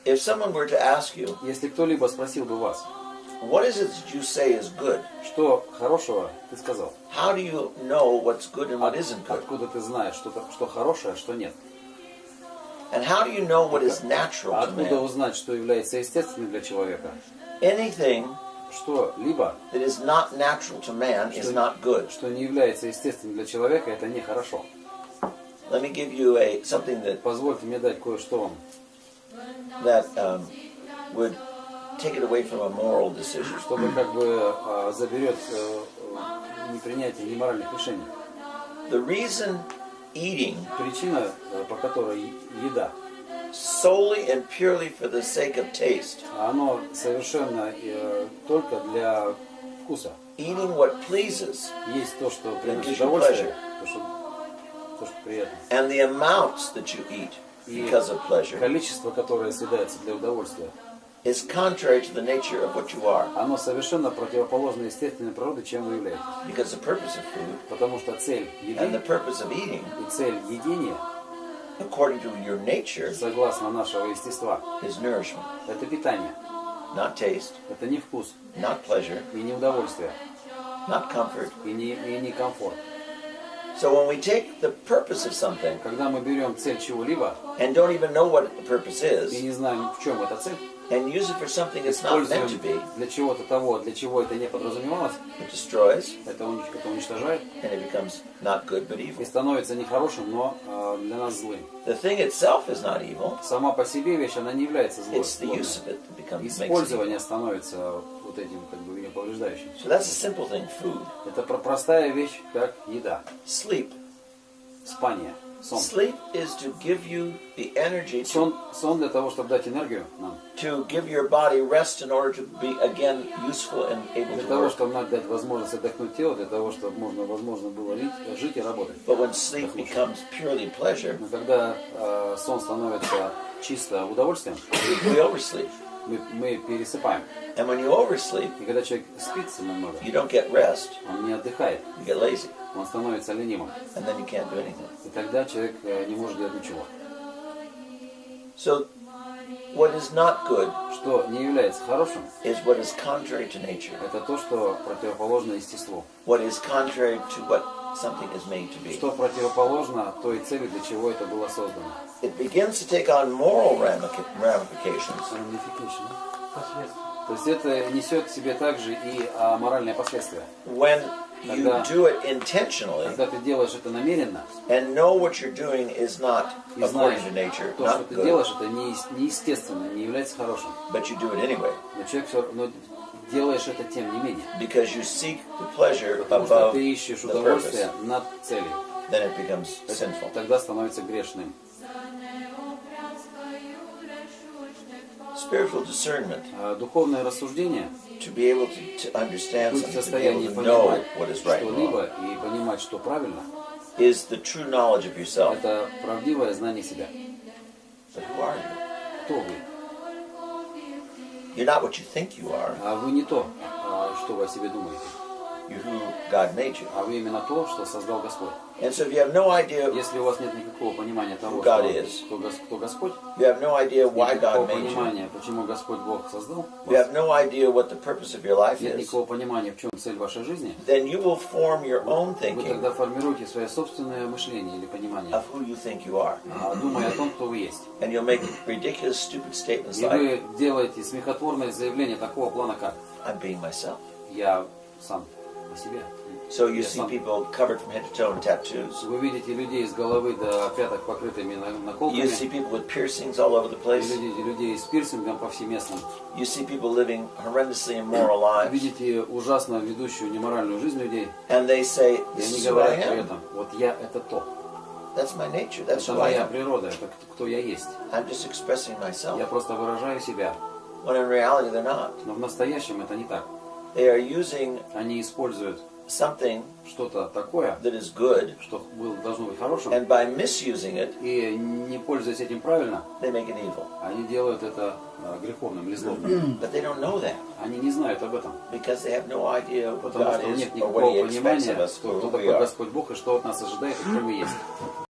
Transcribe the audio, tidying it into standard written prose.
If someone were to ask you, Если кто-либо спросил бы вас, what is it that you say is good? что хорошего ты сказал? How do you know what's good and what isn't good? Откуда ты знаешь, что хорошее, а что нет? And how do you know what is natural to Откуда man? узнать, что является естественным для человека? Anything Что-либо, that is not natural to man is not good. что не является естественным для человека, это нехорошо. Let me give you something that Позвольте мне дать кое-что вам, would take it away from a moral decision. чтобы как бы заберет непринятие неморальных решений. The reason eating Причина, по которой еда, solely and purely for the sake of taste, оно совершенно только для вкуса. eating what pleases, Есть то, что приносит gives you удовольствие, то, что приятно. and the amounts that you eat because of pleasure Количество, которое съедается для удовольствия, is contrary to the nature of what you are. оно совершенно противоположно естественной природе, чем вы являетесь. Because the purpose of food Потому что цель and the еды purpose of eating, и цель едения, according to your nature, согласно нашего естества, is nourishment, это питание, not taste, это не вкус not pleasure, и не удовольствие, not comfort. и не комфорт. So when we take the purpose of something Когда мы берем цель чего-либо and don't even know what the purpose и is, не знаем, в чем эта цель, and use it for something it's not meant to be, используем для чего-то того, для чего это не подразумевалось, it destroys, это уничтожает and it becomes not good but и evil. становится нехорошим, но для нас злым. The thing itself is not evil, Сама по себе вещь, она не является злой. it's the use of it that makes it evil. Использование становится вот этим как бы ее повреждающим. So that's a simple thing, food. Это простая вещь, как еда. Sleep. Спание, сон. Sleep is to give you the energy Сон для того, чтобы дать энергию нам. to give your body rest in order to be again useful and able Для to того, work. чтобы нам дать возможность отдохнуть тело, для того, чтобы возможно было жить и работать. But when sleep becomes purely pleasure, Но когда сон становится чисто удовольствием, we oversleep. мы пересыпаем. And when you oversleep, И когда человек спится немного, you don't get rest, он не отдыхает, you get lazy, он становится ленивым. and then you can't do anything. И тогда человек не может делать ничего. So what is not good Что не является хорошим, is what is contrary to nature, это то, что противоположно естеству. what is contrary to what something is made to be. Что противоположно той цели, для чего это было создано. It begins to take on moral ramifications То есть это несет в себе также и моральные последствия. when you do it intentionally Когда ты делаешь это намеренно, and know what you're doing is not и according знаешь, to nature, то, что not ты good, делаешь, это неестественно, не является хорошим. but you do it anyway Но человек все равно делаешь это тем не менее. because you seek the pleasure Потому что above ты ищешь the purpose, удовольствие над целью. then it becomes sinful. Тогда становится грешным. Spiritual discernment, Духовное рассуждение, to be able to understand быть в something, to be able состоянии to know понимать what is right and что-либо wrong, и понимать, что правильно, is the true knowledge of yourself. это правдивое знание себя. But who are you? Кто вы? You're not what you think you are. А вы не то, что вы о себе думаете. You're who God made you. А вы именно то, что создал Господь. And so if you have no idea, Если у вас нет никакого понимания того, God is. кто Господь, you have no idea why нет никакого God made you, понимания, почему Господь Бог создал you вас, have no idea what the purpose of your life нет is, никакого понимания, в чем цель вашей жизни, then you will form your own вы thinking тогда формируете свое собственное мышление или понимание, of who you think you are. думая о том, кто вы есть. And you'll make ridiculous, stupid statements И like, вы делаете смехотворное заявление такого плана, как I'm being myself. «я сам по себе». So you Я see сам. people covered from head to toe in tattoos. Вы видите людей с головы до пяток покрытыми наколками, You see people with piercings all over the и place. видите людей с пирсингом повсеместным. You see people living horrendously immoral lives. Видите ужасно ведущую неморальную жизнь людей, And they say, и this они is who I говорят при am. этом: вот я это то, That's my nature. That's это who I моя am. природа, это кто я есть. I'm just expressing myself. Я просто выражаю себя. When in reality they're not. Но в настоящем это не так. They are using Они используют something что-то такое, that is good, что должно быть хорошим, and by misusing it, и не пользуясь этим правильно, they make it evil. они делают это греховным или злобным. But they don't know that Они не знают об этом, because they have no idea what потому God что is нет or what He никакого expects of понимания, us, кто who we такой are. Господь Бог и что от нас ожидает и кто мы есть.